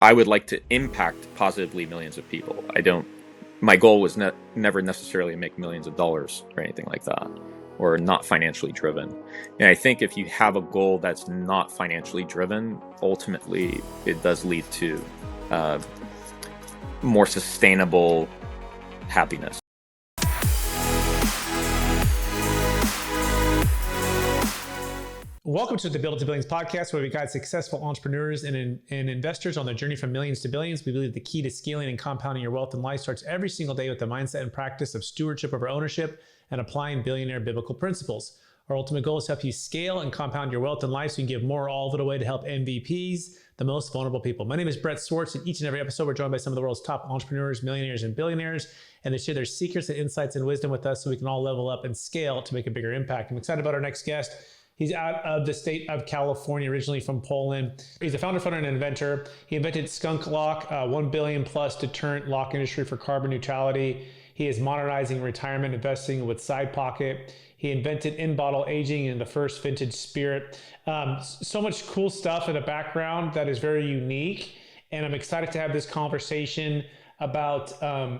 I would like to impact positively millions of people. My goal was never necessarily make millions of dollars or anything like that, or not financially driven. And I think if you have a goal that's not financially driven, ultimately it does lead to more sustainable happiness. Welcome to the Build to Billions podcast, where we guide successful entrepreneurs and investors on their journey from millions to billions. We believe the key to scaling and compounding your wealth and life starts every single day with the mindset and practice of stewardship over ownership and applying billionaire biblical principles. Our ultimate goal is to help you scale and compound your wealth and life so you can give more all of it away to help MVPs, the most vulnerable people. My name is Brett Swartz, and each and every episode we're joined by some of the world's top entrepreneurs, millionaires, and billionaires, and they share their secrets and insights and wisdom with us so we can all level up and scale to make a bigger impact. I'm excited about our next guest. He's out of the state of California, originally from Poland. He's a founder, and inventor. He invented Skunk Lock, 1 billion plus deterrent lock industry for carbon neutrality. He is modernizing retirement investing with SidePocket. He invented in-bottle aging in the first vintage spirit. So much cool stuff in the background that is very unique. And I'm excited to have this conversation about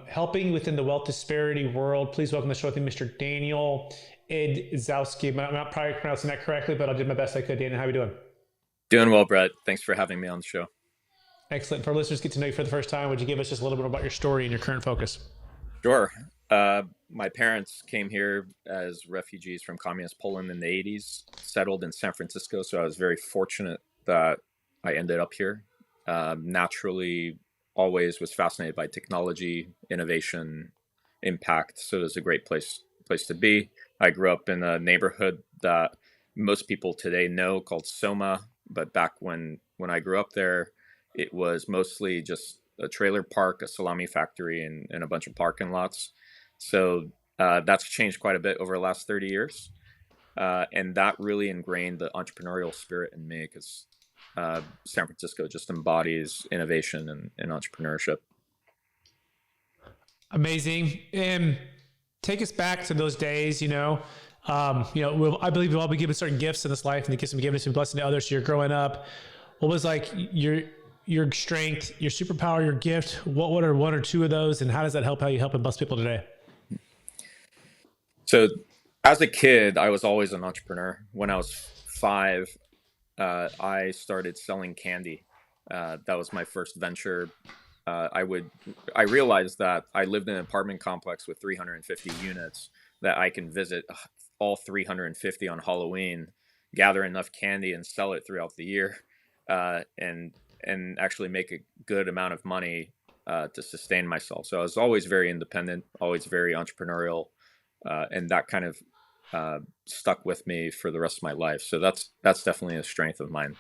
helping within the wealth disparity world. Please welcome to the show, Mr. Daniel Idzkowski. I'm not probably pronouncing that correctly, but I did my best I could. Daniel, how are you doing? Doing well, Brett. Thanks for having me on the show. Excellent. For our listeners get to know you for the first time, would you give us just a little bit about your story and your current focus? Sure. My parents came here as refugees from communist Poland in the 80s, settled in San Francisco. So I was very fortunate that I ended up here. Naturally, always was fascinated by technology, innovation, impact. So it was a great place to be. I grew up in a neighborhood that most people today know called Soma, but back when I grew up there, it was mostly just a trailer park, a salami factory, and a bunch of parking lots. So that's changed quite a bit over the last 30 years. And that really ingrained the entrepreneurial spirit in me because San Francisco just embodies innovation and entrepreneurship. Amazing. And take us back to those days, I believe we'll all be given certain gifts in this life, and the gifts will be given to blessing to others. So you're growing up. What was like your strength, your superpower, your gift? What are one or two of those, and how does that help how you help and bless people today? So as a kid, I was always an entrepreneur. When I was 5, I started selling candy. That was my first venture. I realized that I lived in an apartment complex with 350 units, that I can visit all 350 on Halloween, gather enough candy and sell it throughout the year, and actually make a good amount of money to sustain myself. So I was always very independent, always very entrepreneurial, and that kind of stuck with me for the rest of my life. So that's definitely a strength of mine.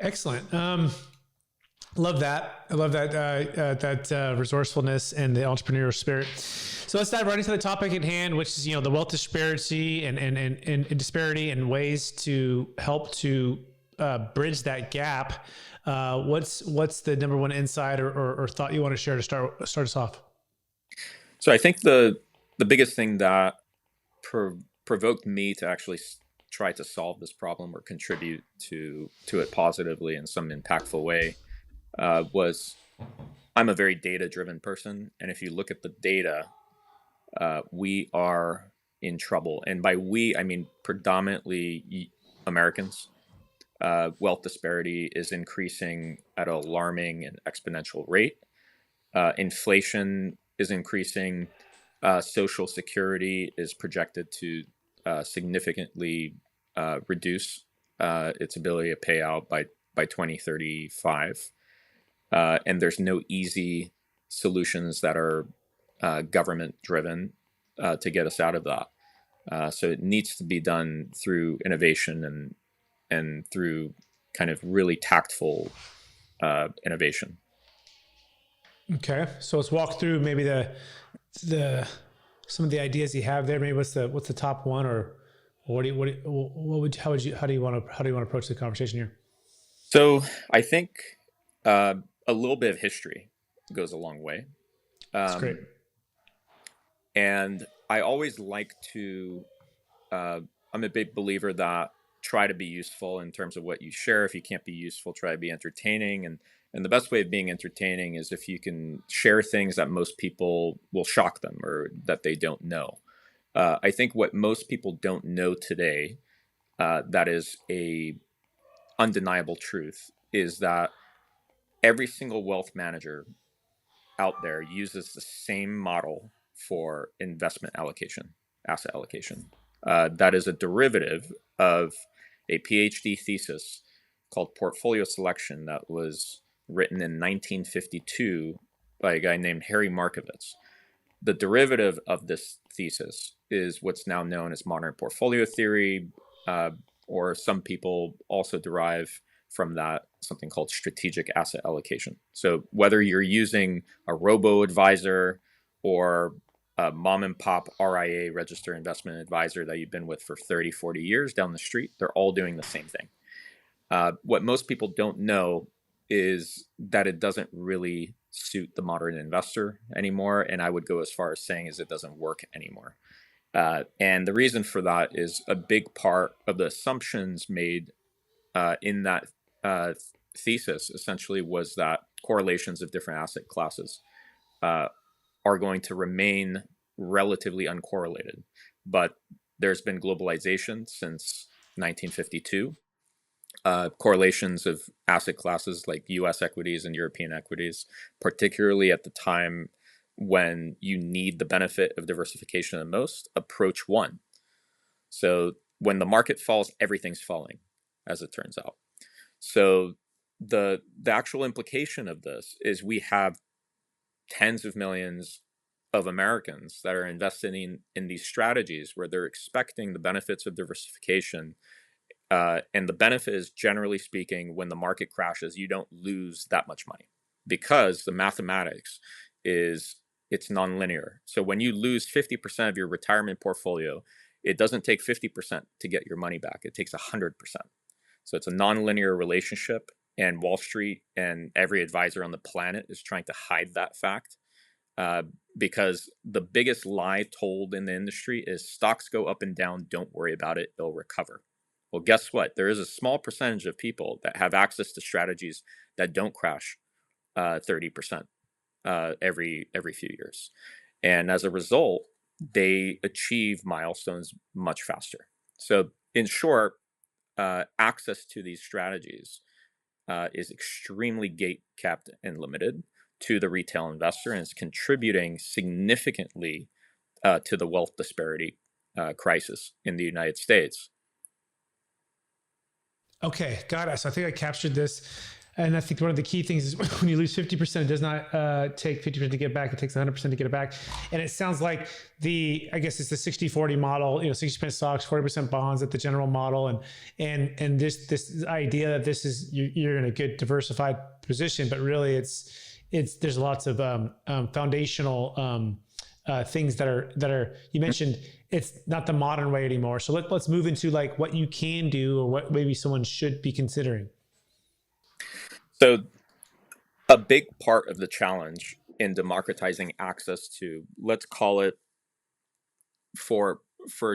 Excellent. Love that. I love that resourcefulness and the entrepreneurial spirit. So let's dive right into the topic at hand, which is the wealth disparity and disparity and ways to help to bridge that gap. What's the number one insight or thought you want to share to start us off? So I think the biggest thing that provoked me to actually try to solve this problem or contribute to it positively in some impactful way was I'm a very data-driven person. And if you look at the data, we are in trouble. And by we, I mean predominantly Americans. Wealth disparity is increasing at an alarming and exponential rate. Inflation is increasing. Social Security is projected to significantly reduce its ability to pay out by 2035. And there's no easy solutions that are government driven to get us out of that. So it needs to be done through innovation and through kind of really tactful innovation. Okay, so let's walk through maybe the some of the ideas you have there. Maybe what's the top one, or how do you want to approach the conversation here? So I think a little bit of history goes a long way. That's great. And I always like to, I'm a big believer that try to be useful in terms of what you share. If you can't be useful, try to be entertaining. And the best way of being entertaining is if you can share things that most people will shock them or that they don't know. I think what most people don't know today, that is a undeniable truth, is that every single wealth manager out there uses the same model for investment allocation, asset allocation. That is a derivative of a PhD thesis called Portfolio Selection that was written in 1952 by a guy named Harry Markowitz. The derivative of this thesis is what's now known as modern portfolio theory, uh, or some people also derive from that something called strategic asset allocation. So whether you're using a robo advisor or a mom and pop RIA, registered investment advisor, that you've been with for 30, 40 years down the street, they're all doing the same thing. What most people don't know is that it doesn't really suit the modern investor anymore. And I would go as far as saying is it doesn't work anymore. And the reason for that is a big part of the assumptions made in that uh, thesis essentially was that correlations of different asset classes uh, are going to remain relatively uncorrelated. But there's been globalization since 1952. Correlations of asset classes like US equities and European equities, particularly at the time when you need the benefit of diversification the most, approach one. So when the market falls, everything's falling, as it turns out. So the actual implication of this is we have tens of millions of Americans that are investing in these strategies where they're expecting the benefits of diversification. And the benefit is, generally speaking, when the market crashes, you don't lose that much money because the mathematics is it's nonlinear. So when you lose 50% of your retirement portfolio, it doesn't take 50% to get your money back. It takes 100%. So it's a nonlinear relationship, and Wall Street and every advisor on the planet is trying to hide that fact. Uh, because the biggest lie told in the industry is stocks go up and down, don't worry about it, they'll recover. Well, guess what? There is a small percentage of people that have access to strategies that don't crash 30% every few years. And as a result, they achieve milestones much faster. So, in short, access to these strategies is extremely gate capped and limited to the retail investor, and is contributing significantly to the wealth disparity crisis in the United States. Okay, got it. So I think I captured this. And I think one of the key things is when you lose 50%, it does not take 50% to get back. It takes 100% to get it back. And it sounds like I guess it's the 60-40 model, 60% stocks, 40% bonds at the general model. And this idea that this is, you're in a good diversified position, but really there's lots of foundational things that are, you mentioned it's not the modern way anymore. So let's move into like what you can do or what maybe someone should be considering. So, a big part of the challenge in democratizing access to, let's call it, for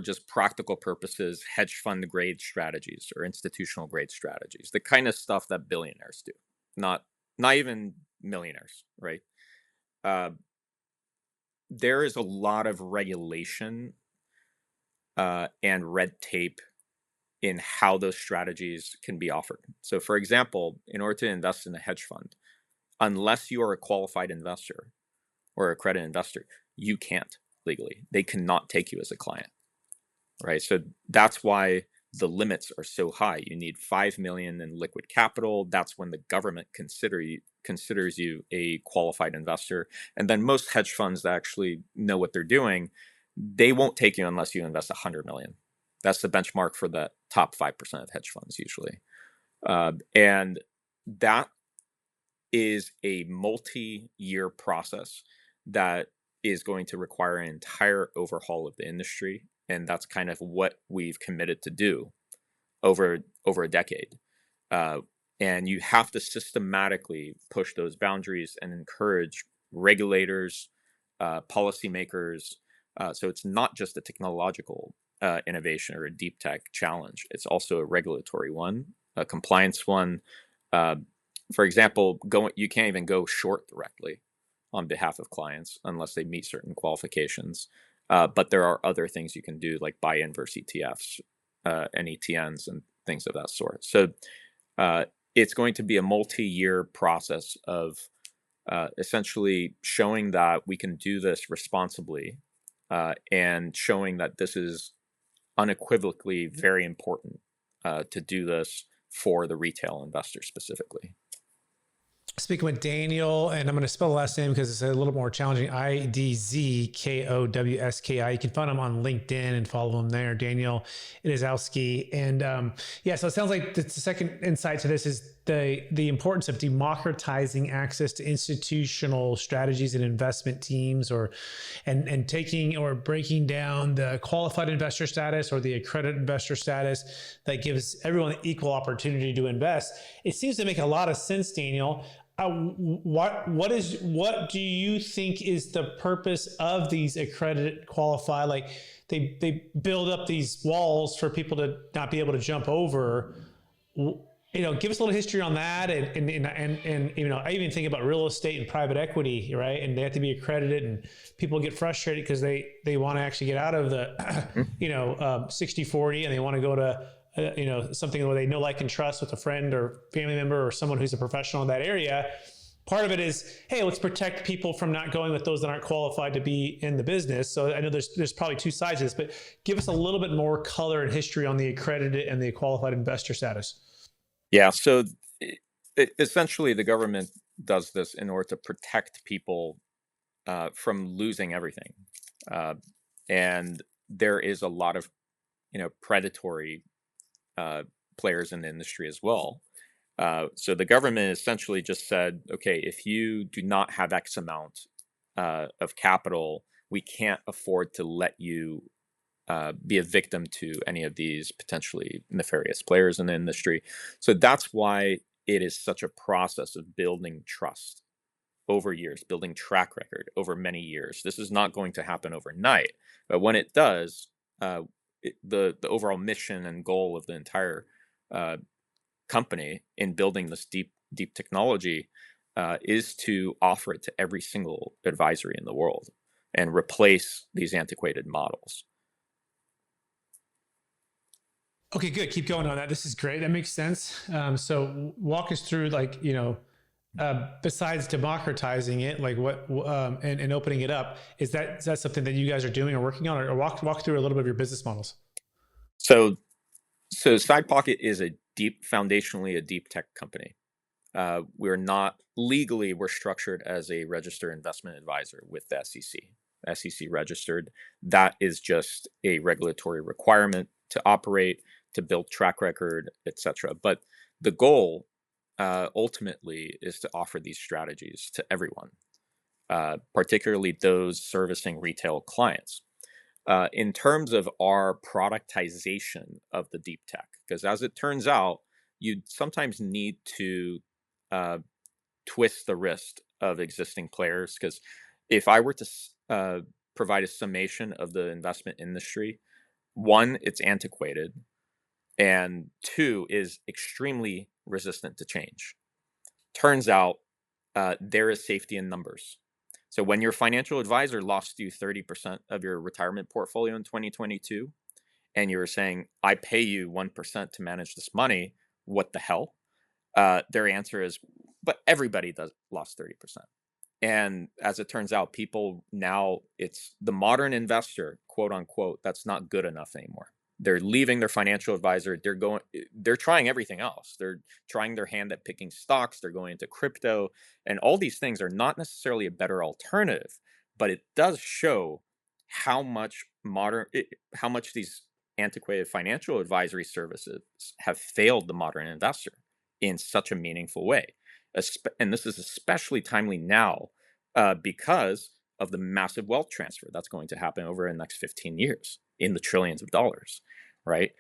just practical purposes, hedge fund grade strategies or institutional grade strategies, the kind of stuff that billionaires do, not even millionaires, right? Uh, there is a lot of regulation and red tape in how those strategies can be offered. So, for example, in order to invest in a hedge fund, unless you are a qualified investor or a credit investor, you can't legally. They cannot take you as a client, right? So that's why the limits are so high. You need 5 million in liquid capital. That's when the government considers you a qualified investor. And then most hedge funds that actually know what they're doing, they won't take you unless you invest 100 million. That's the benchmark for the top 5% of hedge funds usually. And that is a multi-year process that is going to require an entire overhaul of the industry, and that's kind of what we've committed to do over a decade. And you have to systematically push those boundaries and encourage regulators, policymakers. So it's not just a technological innovation or a deep tech challenge. It's also a regulatory one, a compliance one. Uh, for example, you can't even go short directly on behalf of clients unless they meet certain qualifications. But there are other things you can do, like buy inverse ETFs and ETNs and things of that sort. So it's going to be a multi-year process of essentially showing that we can do this responsibly and showing that this is unequivocally very important to do this for the retail investor specifically. Speaking with Daniel, and I'm going to spell the last name because it's a little more challenging. Idzkowski. You can find him on LinkedIn and follow him there. Daniel Idzkowski. And yeah, so it sounds like the second insight to this is the importance of democratizing access to institutional strategies and investment teams, and taking or breaking down the qualified investor status or the accredited investor status that gives everyone equal opportunity to invest. It seems to make a lot of sense, Daniel. What do you think is the purpose of these accredited qualified? Like they build up these walls for people to not be able to jump over. Give us a little history on that, and I even think about real estate and private equity, right? And they have to be accredited, and people get frustrated because they want to actually get out of the 60-40, and they want to go to something where they know, like, and trust with a friend or family member or someone who's a professional in that area. Part of it is, hey, let's protect people from not going with those that aren't qualified to be in the business. So I know there's probably two sides to this, but give us a little bit more color and history on the accredited and the qualified investor status. Yeah, so essentially the government does this in order to protect people from losing everything. And there is a lot of predatory players in the industry as well. So the government essentially just said, okay, if you do not have X amount of capital, we can't afford to let you be a victim to any of these potentially nefarious players in the industry. So that's why it is such a process of building trust over years, building track record over many years. This is not going to happen overnight, but when it does, the overall mission and goal of the entire company in building this deep technology is to offer it to every single advisory in the world and replace these antiquated models. Okay, good. Keep going on that. This is great. That makes sense. So walk us through, besides democratizing it, like what and opening it up, is that something that you guys are doing or working on, or walk through a little bit of your business models? So SidePocket is foundationally a deep tech company. We're not legally, we're structured as a registered investment advisor with the SEC registered. That is just a regulatory requirement to operate, to build track record, etc. But the goal ultimately is to offer these strategies to everyone, particularly those servicing retail clients. In terms of our productization of the deep tech, because as it turns out, you sometimes need to twist the wrist of existing players. Because if I were to provide a summation of the investment industry, one, it's antiquated, and two, is extremely resistant to change. Turns out there is safety in numbers. So when your financial advisor lost you 30% of your retirement portfolio in 2022, and you were saying, I pay you 1% to manage this money, what the hell? Their answer is, but everybody lost 30%. And as it turns out, people now, it's the modern investor, quote unquote, that's not good enough anymore. They're leaving their financial advisor. They're trying everything else. They're trying their hand at picking stocks. They're going into crypto, and all these things are not necessarily a better alternative, but it does show how much these antiquated financial advisory services have failed the modern investor in such a meaningful way. And this is especially timely now because of the massive wealth transfer that's going to happen over the next 15 years in the trillions of dollars, right?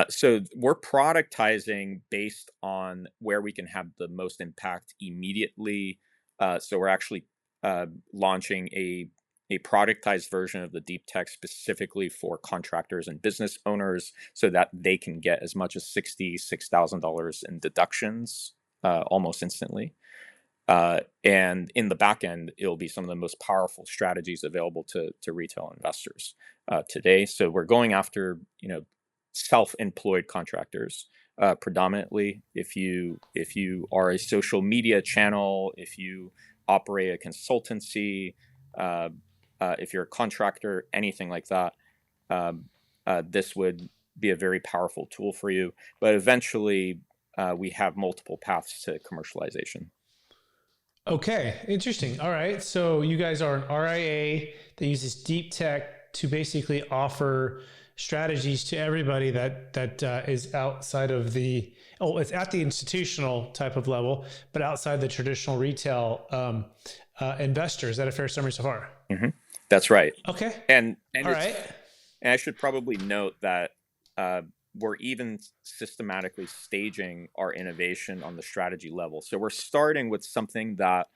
So we're productizing based on where we can have the most impact immediately. So we're actually launching a a productized version of the deep tech specifically for contractors and business owners so that they can get as much as $66,000 in deductions almost instantly. And in the back end, it'll be some of the most powerful strategies available to retail investors today. So we're going after, self-employed contractors predominantly. If you are a social media channel, if you operate a consultancy, if you're a contractor, anything like that, this would be a very powerful tool for you. But eventually, we have multiple paths to commercialization. Okay, interesting. All right, so you guys are an RIA that uses deep tech to basically offer strategies to everybody that is outside of it's at the institutional type of level, but outside the traditional retail investors. Is that a fair summary so far? Mm-hmm. That's right. Okay. And all right. And I should probably note that we're even systematically staging our innovation on the strategy level. So we're starting with something that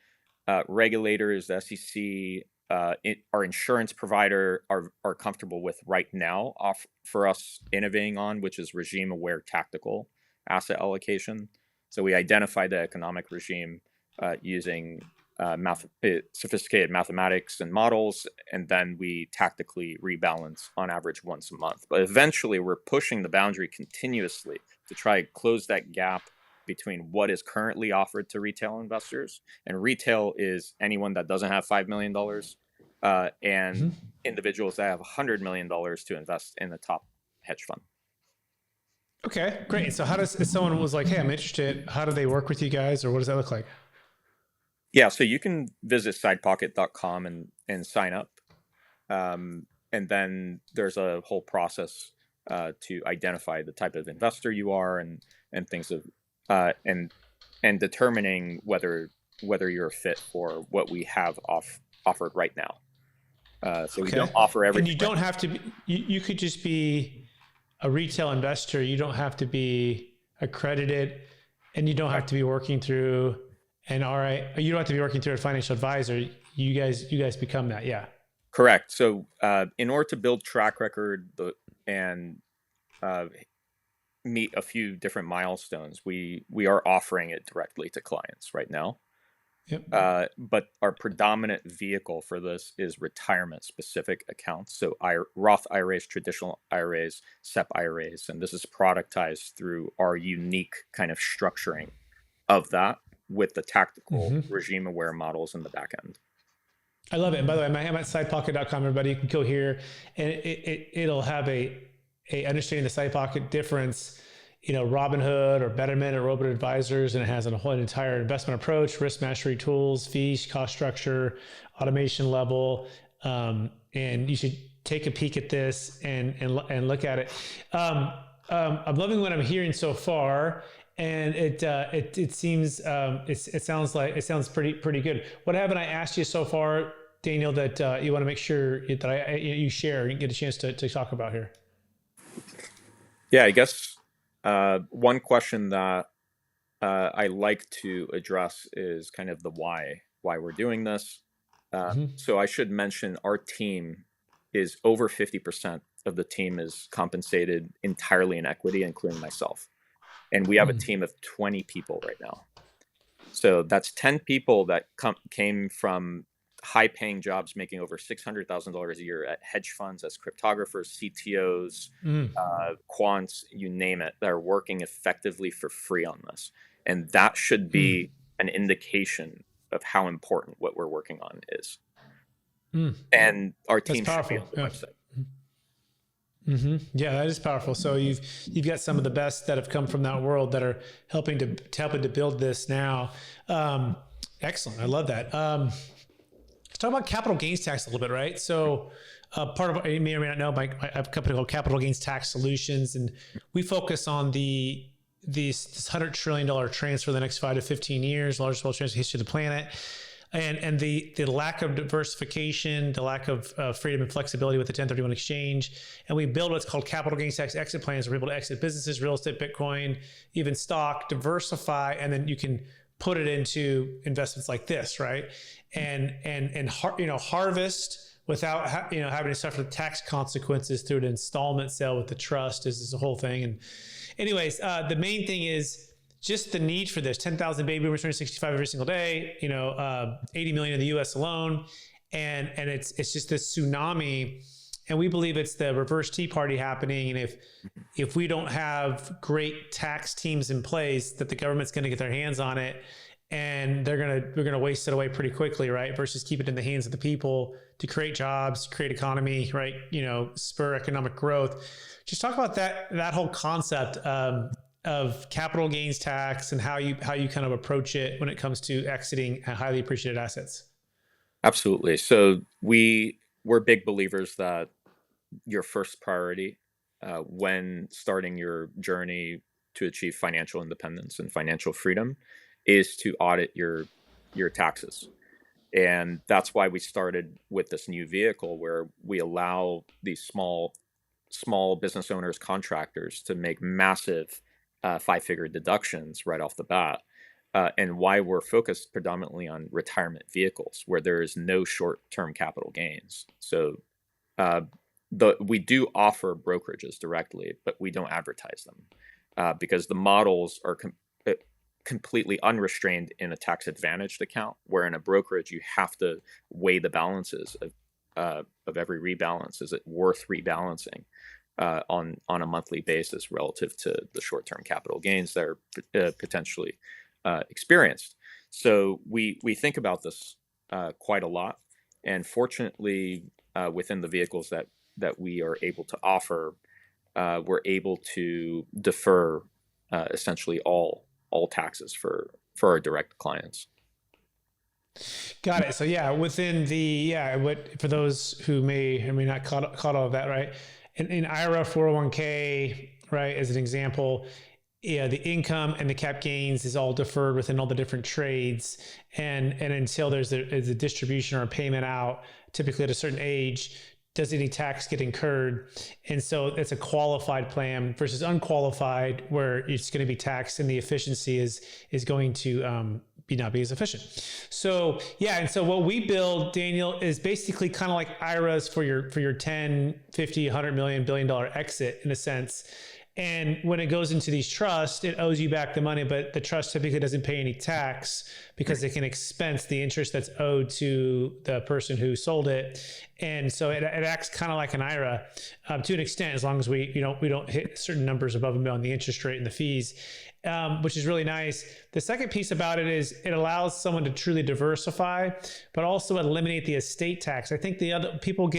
regulators, the SEC, our insurance provider are comfortable with right now for us innovating on, which is regime-aware tactical asset allocation. So we identify the economic regime using sophisticated mathematics and models, and then we tactically rebalance on average once a month. But eventually, we're pushing the boundary continuously to try to close that gap between what is currently offered to retail investors, and retail is anyone that doesn't have $5 million, and individuals that have $100 million to invest in the top hedge fund. Okay, great. So if someone was like, hey, I'm interested, how do they work with you guys, or what does that look like? Yeah, so you can visit SidePocket.com and sign up. And then there's a whole process to identify the type of investor you are and things of and determining whether you're a fit for what we have offered right now. So we don't offer everything. And you don't have to be, you could just be a retail investor. You don't have to be accredited, and you don't have to be working through an RIA. You don't have to be working through a financial advisor. You guys become that. Yeah. Correct. So in order to build track record and meet a few different milestones, we are offering it directly to clients right now. Yep. But our predominant vehicle for this is retirement specific accounts. So Roth IRAs, traditional IRAs, SEP IRAs, and this is productized through our unique kind of structuring of that with the tactical regime aware models in the back end. I love it. And by the way, I'm at sidepocket.com. Everybody, you can go here and it'll have a understanding the SidePocket difference, Robinhood or Betterment or Robot Advisors, and it has a whole entire investment approach, risk mastery tools, fees, cost structure, automation level. And you should take a peek at this and look at it. I'm loving what I'm hearing so far. And it seems it sounds pretty good. What haven't I asked you so far, Daniel, that you want to make sure that you share and get a chance to talk about here? Yeah, I guess one question that I like to address is kind of the why we're doing this. So I should mention our team is over 50% of the team is compensated entirely in equity, including myself. And we have a team of 20 people right now. So that's 10 people that came from high-paying jobs making over $600,000 a year at hedge funds as cryptographers, CTOs, quants, you name it, that are working effectively for free on this. And that should be an indication of how important what we're working on is. And our team should be on the website. Yeah, that is powerful. So you've got some of the best that have come from that world that are helping to build this now. Excellent. I love that. Let's talk about capital gains tax a little bit, right? So part of, you may or may not know, I have a company called Capital Gains Tax Solutions, and we focus on this $100 trillion transfer the next 5 to 15 years, largest wealth transfer in the history of the planet. And the lack of diversification, the lack of freedom and flexibility with the 1031 exchange. And we build what's called capital gains tax exit plans where we're able to exit businesses, real estate, Bitcoin, even stock, diversify, and then you can put it into investments like this, right? And harvest without having to suffer the tax consequences through an installment sale with the trust is a whole thing. And anyways, the main thing is just the need for this. 10,000 baby boomers turning 65 every single day. 80 million in the U.S. alone, and it's just this tsunami. And we believe it's the reverse Tea Party happening. And if we don't have great tax teams in place, that the government's going to get their hands on it, and we're gonna waste it away pretty quickly, right? Versus keep it in the hands of the people to create jobs, create economy, right? Spur economic growth. Just talk about that whole concept of capital gains tax and how you kind of approach it when it comes to exiting highly appreciated assets. Absolutely. So we're big believers that your first priority when starting your journey to achieve financial independence and financial freedom is to audit your taxes. And that's why we started with this new vehicle where we allow these small business owners, contractors to make massive five-figure deductions right off the bat. And why we're focused predominantly on retirement vehicles where there is no short-term capital gains. So we do offer brokerages directly, but we don't advertise them because the models are completely unrestrained in a tax advantaged account, where in a brokerage you have to weigh the balances of every rebalance. Is it worth rebalancing on a monthly basis relative to the short-term capital gains that are potentially experienced? So we think about this quite a lot, and fortunately, within the vehicles that we are able to offer, we're able to defer essentially all taxes for our direct clients. Got it. So yeah, within what for those who may or may not caught all of that, right? In IRA 401k, right, as an example, the income and the cap gains is all deferred within all the different trades, and until there's a distribution or a payment out, typically at a certain age, does any tax get incurred? And so it's a qualified plan versus unqualified, where it's going to be taxed and the efficiency is going to not be as efficient. So yeah, and so what we build, Daniel, is basically kind of like IRAs for your 10, 50, 100 million, $1 billion exit in a sense. And when it goes into these trusts, it owes you back the money, but the trust typically doesn't pay any tax because it can expense the interest that's owed to the person who sold it. And so it acts kind of like an IRA to an extent, as long as we don't hit certain numbers above and beyond the interest rate and the fees, which is really nice. The second piece about it is it allows someone to truly diversify, but also eliminate the estate tax. I think the other people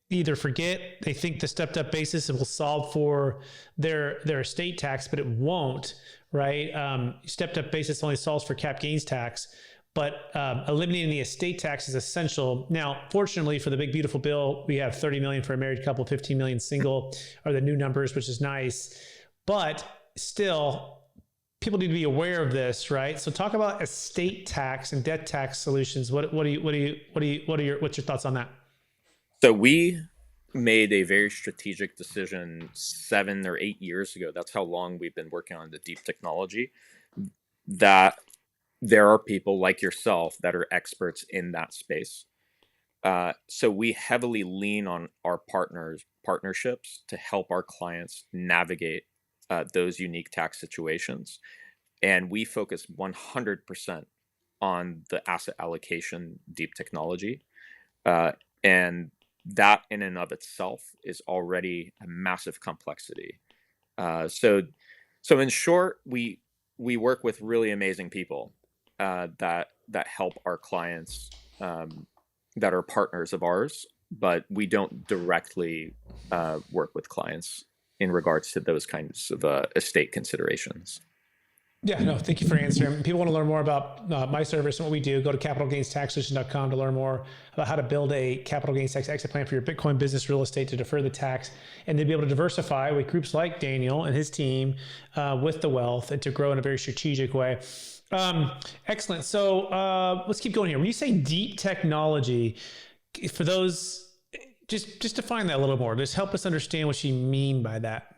either forget, they think the stepped up basis will solve for their estate tax, but it won't, right? Stepped up basis only solves for cap gains tax, but eliminating the estate tax is essential. Now, fortunately for the big beautiful bill, we have 30 million for a married couple, 15 million single are the new numbers, which is nice, but still people need to be aware of this, right? So talk about estate tax and debt tax solutions. What's your thoughts on that? So we made a very strategic decision 7 or 8 years ago. That's how long we've been working on the deep technology, that there are people like yourself that are experts in that space. So we heavily lean on our partnerships to help our clients navigate those unique tax situations. And we focus 100% on the asset allocation deep technology. And that in and of itself is already a massive complexity. So in short, we work with really amazing people that help our clients that are partners of ours, but we don't directly work with clients in regards to those kinds of estate considerations. Yeah, no, thank you for answering. People want to learn more about my service and what we do. Go to capitalgainstaxsolution.com to learn more about how to build a capital gains tax exit plan for your Bitcoin business real estate to defer the tax and to be able to diversify with groups like Daniel and his team with the wealth and to grow in a very strategic way. Excellent. So let's keep going here. When you say deep technology, for those, just define that a little more. Just help us understand what you mean by that.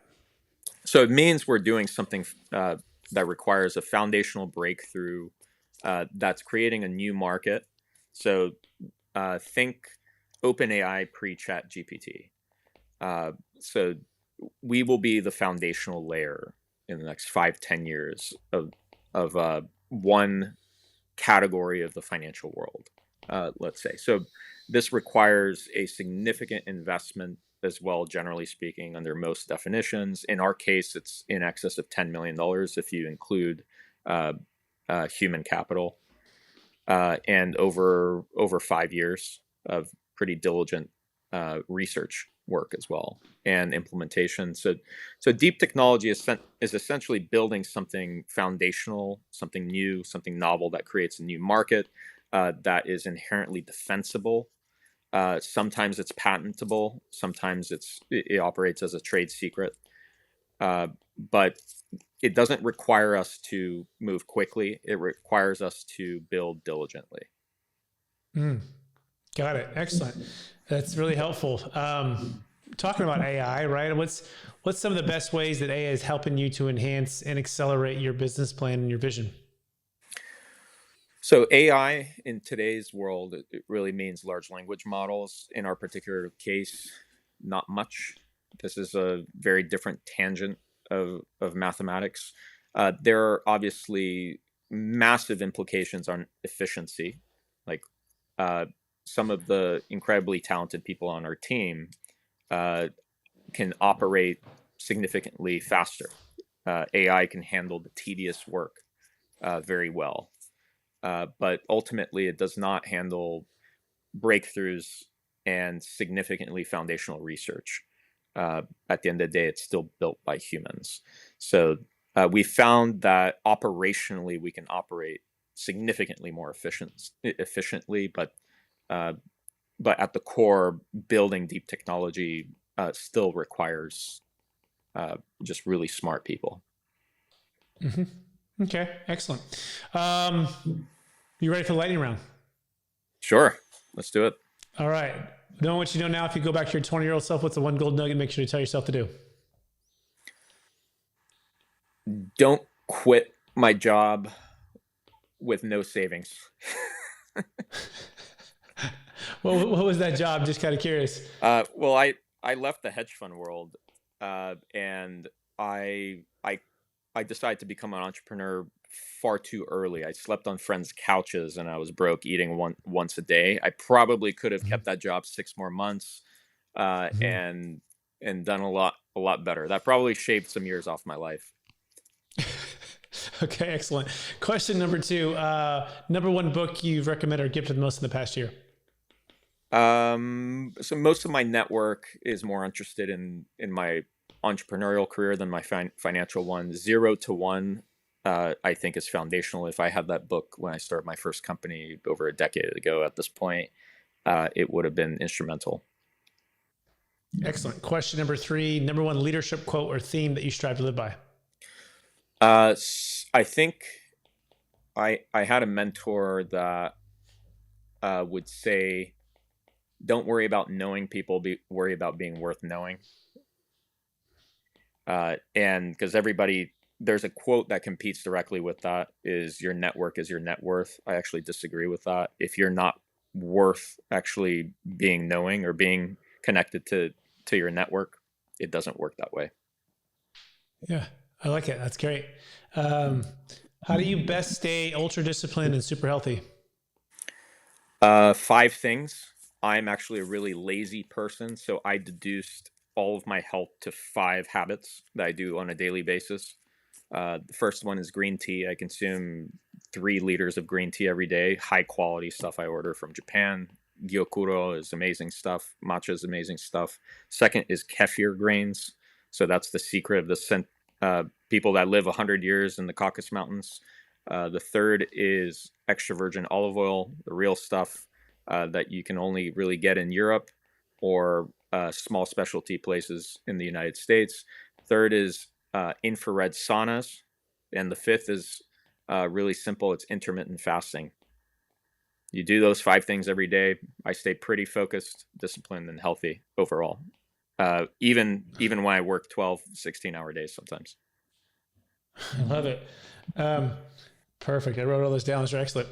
So it means we're doing something that requires a foundational breakthrough that's creating a new market. So think OpenAI pre-Chat GPT. So we will be the foundational layer in the next 5-10 years of one category of the financial world, let's say. So this requires a significant investment as well, generally speaking, under most definitions. In our case, it's in excess of $10 million if you include uh, human capital, and over 5 years of pretty diligent research work as well and implementation. So deep technology is essentially building something foundational, something new, something novel that creates a new market that is inherently defensible. Sometimes it's patentable. Sometimes it operates as a trade secret. But it doesn't require us to move quickly. It requires us to build diligently. Got it. Excellent. That's really helpful. Talking about AI, right? What's some of the best ways that AI is helping you to enhance and accelerate your business plan and your vision? So AI in today's world, it really means large language models. In our particular case, not much. This is a very different tangent of mathematics. There are obviously massive implications on efficiency. Like some of the incredibly talented people on our team can operate significantly faster. AI can handle the tedious work very well. But ultimately, it does not handle breakthroughs and significantly foundational research. At the end of the day, it's still built by humans. So we found that operationally, we can operate significantly more efficiently, but at the core, building deep technology still requires just really smart people. Mm-hmm. Okay, excellent. You ready for the lightning round? Sure, let's do it. All right. Knowing what you know now, if you go back to your 20-year-old self, what's the one gold nugget make sure to tell yourself to do? Don't quit my job with no savings. What was that job? Just kind of curious. Well, I left the hedge fund world, and I decided to become an entrepreneur far too early. I slept on friends' couches, and I was broke, eating once a day. I probably could have kept that job 6 more months, and done a lot better. That probably shaved some years off my life. Okay, excellent. Question number 2. Number 1 book you've recommended or gifted the most in the past year? So most of my network is more interested in my entrepreneurial career than my financial one. 0 to 1, I think, is foundational. If I had that book when I started my first company over a decade ago at this point, it would have been instrumental. Excellent. Question number 3. Number 1 leadership quote or theme that you strive to live by? I think I had a mentor that would say, "Don't worry about knowing people, worry about being worth knowing." And because there's a quote that competes directly with that, is your network is your net worth. I actually disagree with that. If you're not worth actually being knowing or being connected to your network, it doesn't work that way. Yeah, I like it. That's great. How do you best stay ultra disciplined and super healthy? 5 things. I'm actually a really lazy person, so I deduced all of my health to 5 habits that I do on a daily basis. The first one is green tea. I consume 3 liters of green tea every day. High quality stuff I order from Japan. Gyokuro is amazing stuff. Matcha is amazing stuff. Second is kefir grains. So that's the secret of the people that live 100 years in the Caucasus Mountains. The third is extra virgin olive oil, the real stuff that you can only really get in Europe or small specialty places in the United States. Third is infrared saunas. And the fifth is really simple. It's intermittent fasting. You do those 5 things every day. I stay pretty focused, disciplined, and healthy overall. Even when I work 12, 16-hour days sometimes. I love it. Perfect. I wrote all this down. Those are excellent.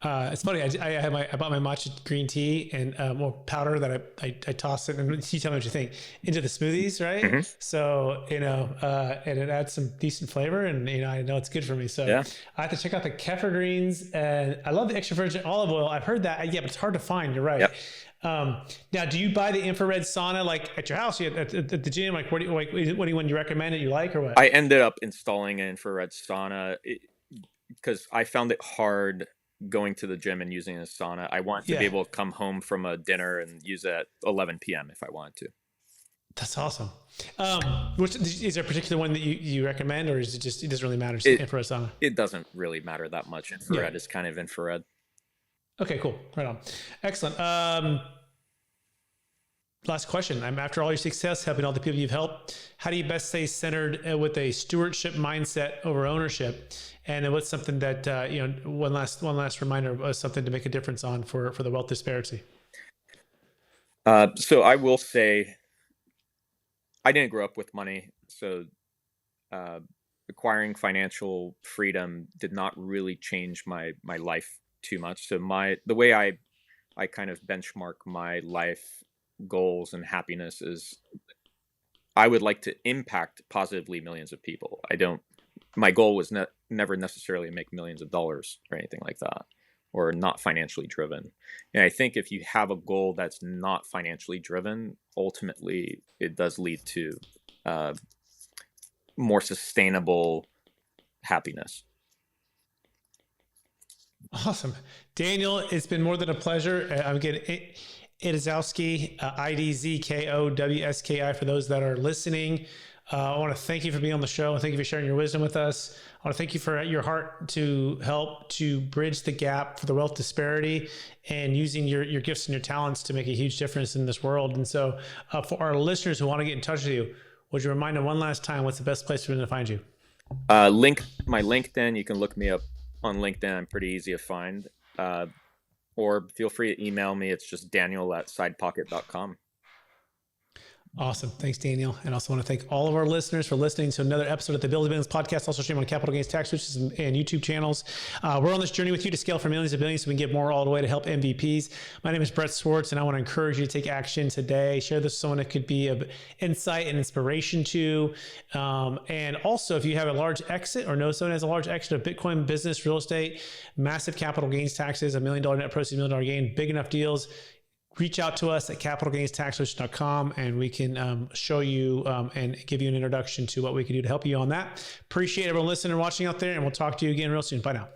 It's funny. I bought my matcha green tea and more powder that I toss it, and you tell me what you think, into the smoothies, right? Mm-hmm. So, and it adds some decent flavor, and I know it's good for me. So Yeah. I have to check out the kefir greens, and I love the extra virgin olive oil. I've heard that, yeah, but it's hard to find. You're right. Yep. Now, do you buy the infrared sauna like at your house, at the gym? Like, what do you recommend that you like, or what? I ended up installing an infrared sauna because I found it hard going to the gym and using a sauna. I want to be able to come home from a dinner and use it at 11 p.m. if I wanted to. That's awesome. Which is there a particular one that you recommend, or is it just, it doesn't really matter? Just infrared sauna. It doesn't really matter that much. Infrared is kind of infrared. Okay, cool. Right on. Excellent. Last question. After all your success, helping all the people you've helped, how do you best stay centered with a stewardship mindset over ownership? And what's something that, one last reminder of something to make a difference on for the wealth disparity? So I will say, I didn't grow up with money. So acquiring financial freedom did not really change my life too much. So the way I kind of benchmark my life goals and happiness is I would like to impact positively millions of people. My goal was never necessarily make millions of dollars or anything like that, or not financially driven. And I think if you have a goal that's not financially driven, ultimately it does lead to more sustainable happiness. Awesome. Daniel, it's been more than a pleasure. I'm getting Idzkowski, Idzkowski for those that are listening. I want to thank you for being on the show. Thank you for sharing your wisdom with us. I want to thank you for your heart to help to bridge the gap for the wealth disparity and using your gifts and your talents to make a huge difference in this world. And so for our listeners who want to get in touch with you, would you remind them one last time, what's the best place for them to find you? My LinkedIn. You can look me up on LinkedIn. I'm pretty easy to find. Or feel free to email me. It's just daniel@sidepocket.com. Awesome. Thanks, Daniel. And also want to thank all of our listeners for listening to another episode of the Build a Business podcast, also streamed on Capital Gains Tax Switches and YouTube channels. We're on this journey with you to scale from millions to billions so we can get more all the way to help MVPs. My name is Brett Swartz, and I want to encourage you to take action today. Share this with someone that could be of insight and inspiration to. And also, if you have a large exit or know someone has a large exit of Bitcoin, business, real estate, massive capital gains taxes, $1 million net proceeds, $1 million gain, big enough deals, reach out to us at capitalgainstaxsolution.com and we can show you and give you an introduction to what we can do to help you on that. Appreciate everyone listening and watching out there, and we'll talk to you again real soon. Bye now.